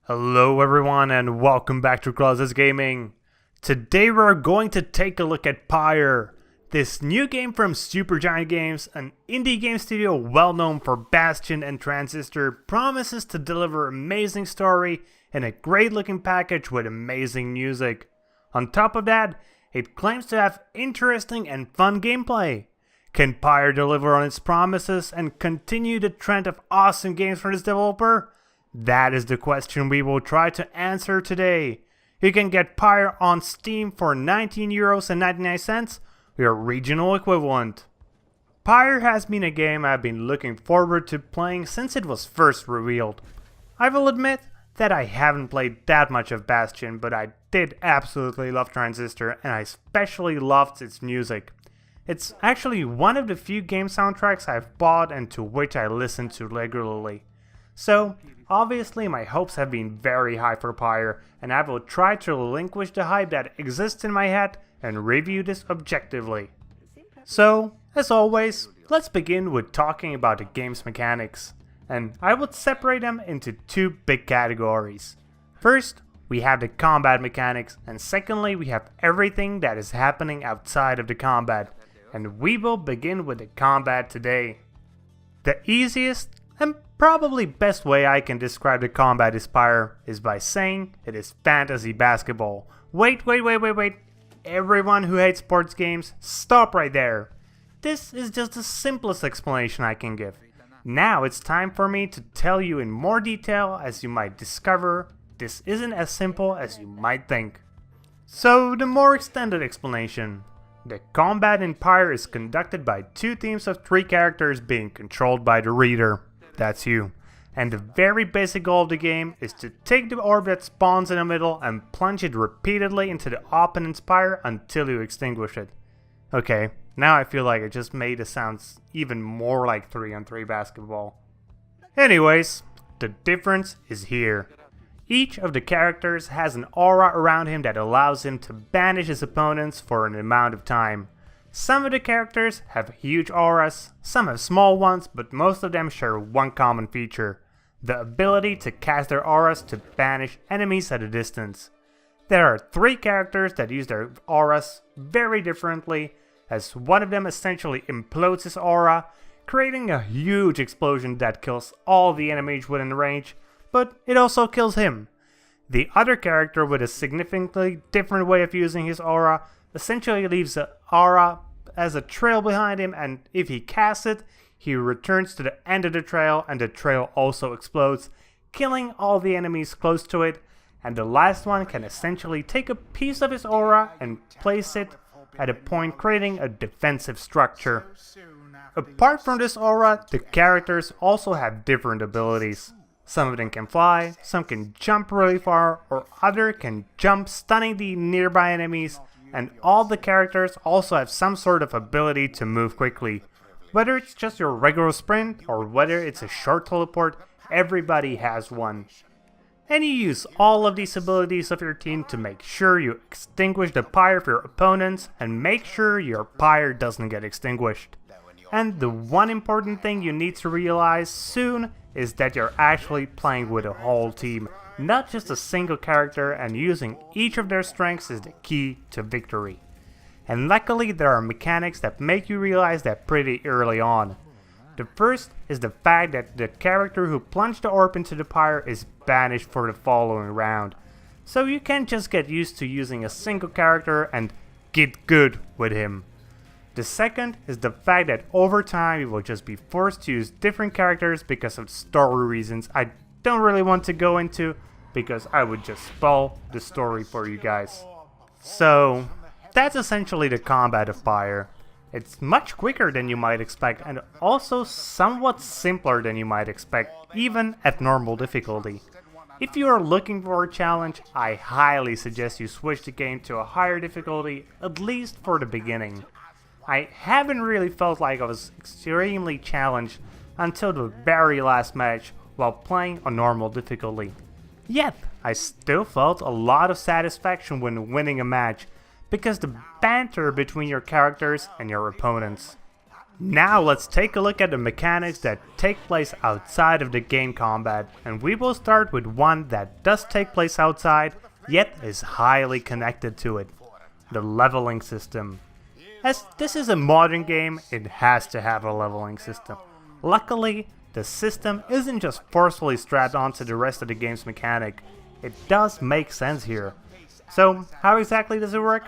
Hello everyone and welcome back to Closet Gaming. Today we're going to take a look at Pyre, this new game from Supergiant Games, an indie game studio well known for Bastion and Transistor. Promises to deliver amazing story and a great looking package with amazing music. On top of that, it claims to have interesting and fun gameplay. Can Pyre deliver on its promises and continue the trend of awesome games from this developer? That is the question we will try to answer today. You can get Pyre on Steam for €19.99, your regional equivalent. Pyre has been a game I've been looking forward to playing since it was first revealed. I will admit that I haven't played that much of Bastion, but I did absolutely love Transistor and I especially loved its music. It's actually one of the few game soundtracks I've bought and to which I listen to regularly. So, obviously my hopes have been very high for Pyre, and I will try to relinquish the hype that exists in my head and review this objectively. So, as always, let's begin with talking about the game's mechanics, and I would separate them into two big categories. First, we have the combat mechanics, and secondly we have everything that is happening outside of the combat, and we will begin with the combat today. The easiest and probably best way I can describe the combat is Pyre is by saying it is fantasy basketball. Wait. Everyone who hates sports games, stop right there. This is just the simplest explanation I can give. Now it's time for me to tell you in more detail. As you might discover, this isn't as simple as you might think. So the more extended explanation. The combat in Pyre is conducted by two teams of 3 characters being controlled by the reader. That's you. And the very basic goal of the game is to take the orb that spawns in the middle and plunge it repeatedly into the opponent's Pyre until you extinguish it. Okay, now I feel like I just made it sound even more like 3-on-3 basketball. Anyways, the difference is here. Each of the characters has an aura around him that allows him to banish his opponents for an amount of time. Some of the characters have huge auras, some have small ones, but most of them share one common feature: the ability to cast their auras to banish enemies at a distance. There are 3 characters that use their auras very differently, as one of them essentially implodes his aura, creating a huge explosion that kills all the enemies within range, but it also kills him. The other character with a significantly different way of using his aura essentially leaves the aura as a trail behind him, and if he casts it, he returns to the end of the trail and the trail also explodes, killing all the enemies close to it, and the last one can essentially take a piece of his aura and place it at a point, creating a defensive structure. Apart from this aura, the characters also have different abilities. Some of them can fly, some can jump really far, or others can jump, stunning the nearby enemies, and all the characters also have some sort of ability to move quickly. Whether it's just your regular sprint, or whether it's a short teleport, everybody has one. And you use all of these abilities of your team to make sure you extinguish the Pyre of your opponents, and make sure your Pyre doesn't get extinguished. And the one important thing you need to realize soon is that you're actually playing with a whole team, not just a single character, and using each of their strengths is the key to victory. And luckily there are mechanics that make you realize that pretty early on. The first is the fact that the character who plunged the orb into the Pyre is banished for the following round. So you can't just get used to using a single character and get good with him. The second is the fact that over time you will just be forced to use different characters because of story reasons I don't really want to go into, because I would just spoil the story for you guys. So that's essentially the combat of Pyre. It's much quicker than you might expect, and also somewhat simpler than you might expect, even at normal difficulty. If you are looking for a challenge, I highly suggest you switch the game to a higher difficulty, at least for the beginning. I haven't really felt like I was extremely challenged until the very last match while playing on normal difficulty. Yet, I still felt a lot of satisfaction when winning a match, because the banter between your characters and your opponents. Now let's take a look at the mechanics that take place outside of the game combat, and we will start with one that does take place outside, yet is highly connected to it: the leveling system. As this is a modern game, it has to have a leveling system. Luckily, the system isn't just forcefully strapped onto the rest of the game's mechanic. It does make sense here. So, how exactly does it work?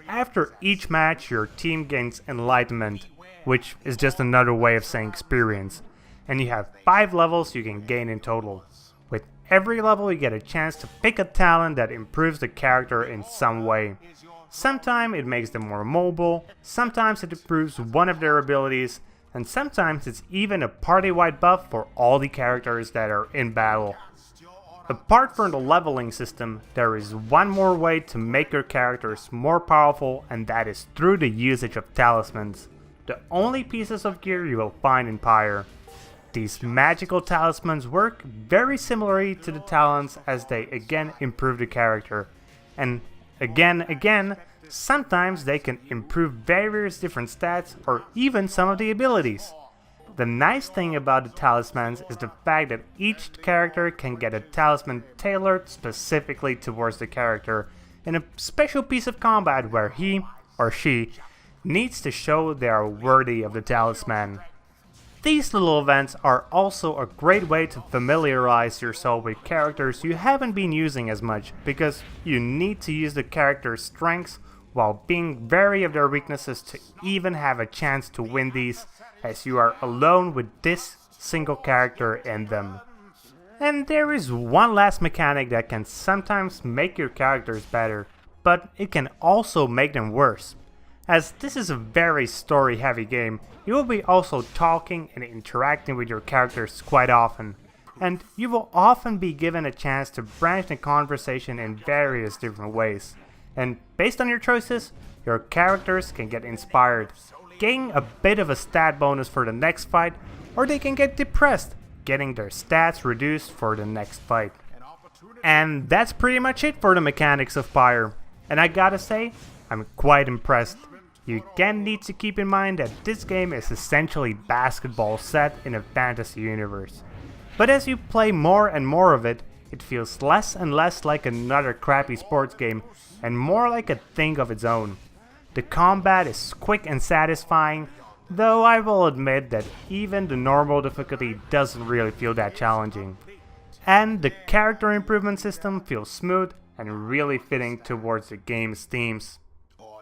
After each match, your team gains enlightenment, which is just another way of saying experience, and you have 5 levels you can gain in total. With every level, you get a chance to pick a talent that improves the character in some way. Sometimes it makes them more mobile, sometimes it improves one of their abilities, and sometimes it's even a party-wide buff for all the characters that are in battle. Apart from the leveling system, there is one more way to make your characters more powerful, and that is through the usage of talismans, the only pieces of gear you will find in Pyre. These magical talismans work very similarly to the talents, as they again improve the character, and again, sometimes they can improve various different stats or even some of the abilities. The nice thing about the talismans is the fact that each character can get a talisman tailored specifically towards the character in a special piece of combat where he or she needs to show they are worthy of the talisman. These little events are also a great way to familiarize yourself with characters you haven't been using as much, because you need to use the character's strengths while being wary of their weaknesses to even have a chance to win these, as you are alone with this single character in them. And there is one last mechanic that can sometimes make your characters better, but it can also make them worse. As this is a very story heavy game, you will be also talking and interacting with your characters quite often, and you will often be given a chance to branch the conversation in various different ways. And based on your choices, your characters can get inspired, gain a bit of a stat bonus for the next fight, or they can get depressed, getting their stats reduced for the next fight. And that's pretty much it for the mechanics of Pyre, and I gotta say, I'm quite impressed. You again need to keep in mind that this game is essentially basketball set in a fantasy universe. But as you play more and more of it, it feels less and less like another crappy sports game and more like a thing of its own. The combat is quick and satisfying, though I will admit that even the normal difficulty doesn't really feel that challenging. And the character improvement system feels smooth and really fitting towards the game's themes.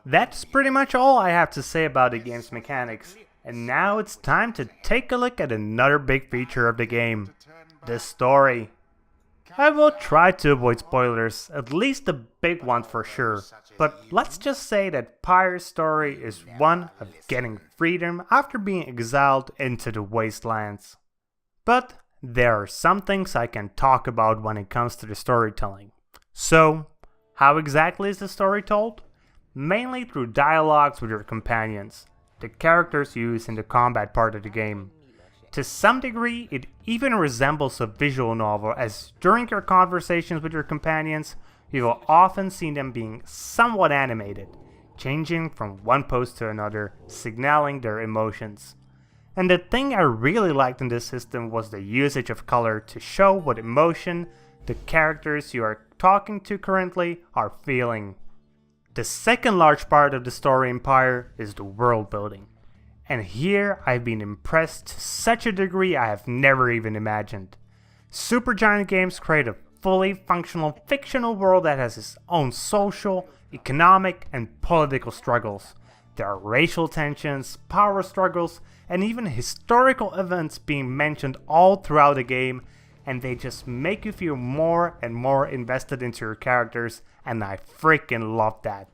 That's pretty much all I have to say about the game's mechanics, and now it's time to take a look at another big feature of the game: the story. I will try to avoid spoilers, at least the big ones for sure, but let's just say that Pyre's story is one of getting freedom after being exiled into the wastelands. But there are some things I can talk about when it comes to the storytelling. So, how exactly is the story told? Mainly through dialogues with your companions, the characters you use in the combat part of the game. To some degree, it even resembles a visual novel, as during your conversations with your companions, you will often see them being somewhat animated, changing from one pose to another, signaling their emotions. And the thing I really liked in this system was the usage of color to show what emotion the characters you are talking to currently are feeling. The second large part of the story in Pyre is the world building. And here I've been impressed to such a degree I have never even imagined. Supergiant Games create a fully functional fictional world that has its own social, economic, and political struggles. There are racial tensions, power struggles, and even historical events being mentioned all throughout the game, and they just make you feel more and more invested into your characters, and I freaking love that.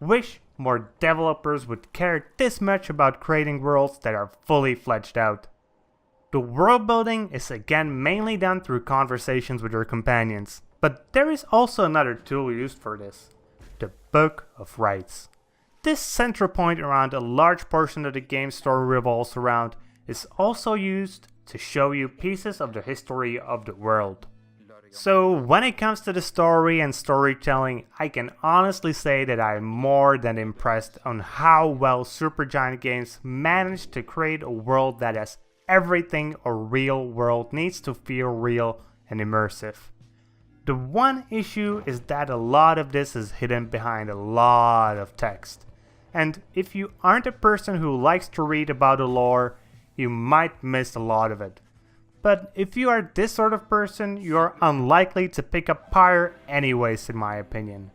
Wish more developers would care this much about creating worlds that are fully fledged out. The world building is again mainly done through conversations with your companions, but there is also another tool used for this: the Book of Rights. This central point around a large portion of the game's story revolves around is also used to show you pieces of the history of the world. So when it comes to the story and storytelling, I can honestly say that I'm more than impressed on how well Supergiant Games managed to create a world that has everything a real world needs to feel real and immersive. The one issue is that a lot of this is hidden behind a lot of text. And if you aren't a person who likes to read about the lore, you might miss a lot of it. But if you are this sort of person, you're unlikely to pick up Pyre anyways, in my opinion.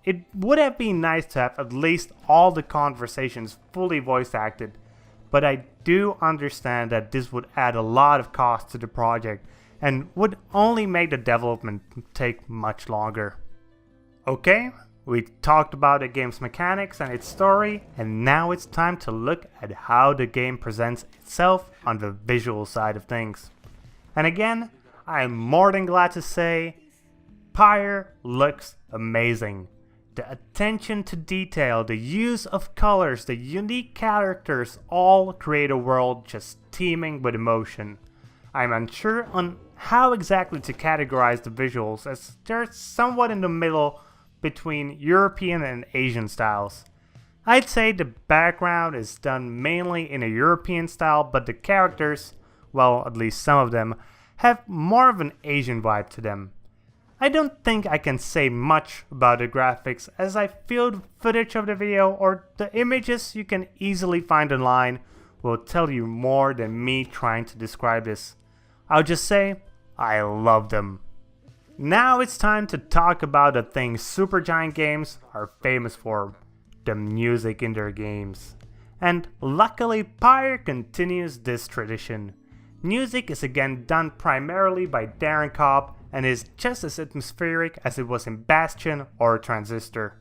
It would have been nice to have at least all the conversations fully voice acted, but I do understand that this would add a lot of cost to the project and would only make the development take much longer. Okay, we talked about the game's mechanics and its story, and now it's time to look at how the game presents itself on the visual side of things. And again, I am more than glad to say, Pyre looks amazing. The attention to detail, the use of colors, the unique characters all create a world just teeming with emotion. I'm unsure on how exactly to categorize the visuals, as they're somewhat in the middle between European and Asian styles. I'd say the background is done mainly in a European style, but the characters, well, at least some of them, have more of an Asian vibe to them. I don't think I can say much about the graphics, as I feel the footage of the video or the images you can easily find online will tell you more than me trying to describe this. I'll just say, I love them. Now it's time to talk about the things Supergiant Games are famous for, the music in their games. And luckily Pyre continues this tradition. Music is again done primarily by Darren Cobb and is just as atmospheric as it was in Bastion or Transistor.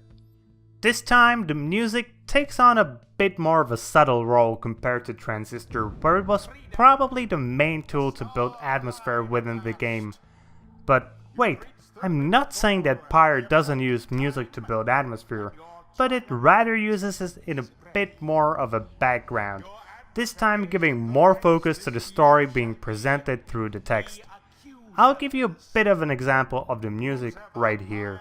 This time the music takes on a bit more of a subtle role compared to Transistor, where it was probably the main tool to build atmosphere within the game. But wait, I'm not saying that Pyre doesn't use music to build atmosphere, but it rather uses it in a bit more of a background, this time giving more focus to the story being presented through the text. I'll give you a bit of an example of the music right here.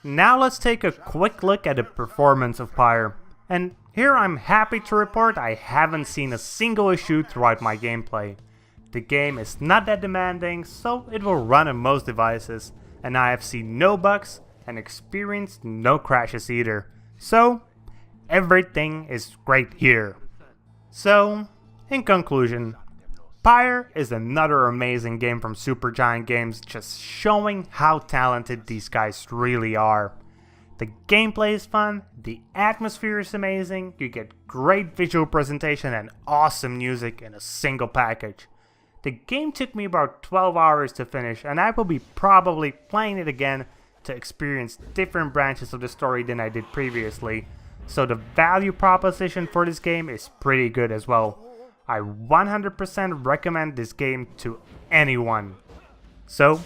Now let's take a quick look at the performance of Pyre. And here I'm happy to report I haven't seen a single issue throughout my gameplay. The game is not that demanding, so it will run on most devices, and I have seen no bugs and experienced no crashes either. So, everything is great here. So, in conclusion, Pyre is another amazing game from Supergiant Games, just showing how talented these guys really are. The gameplay is fun, the atmosphere is amazing, you get great visual presentation and awesome music in a single package. The game took me about 12 hours to finish, and I will be probably playing it again to experience different branches of the story than I did previously, so the value proposition for this game is pretty good as well. I 100% recommend this game to anyone. So,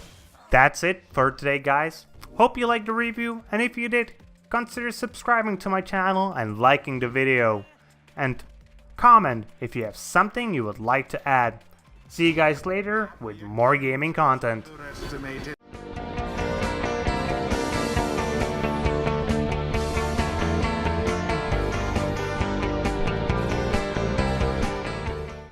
that's it for today, guys. Hope you liked the review, and if you did, consider subscribing to my channel and liking the video. And comment if you have something you would like to add. See you guys later with more gaming content.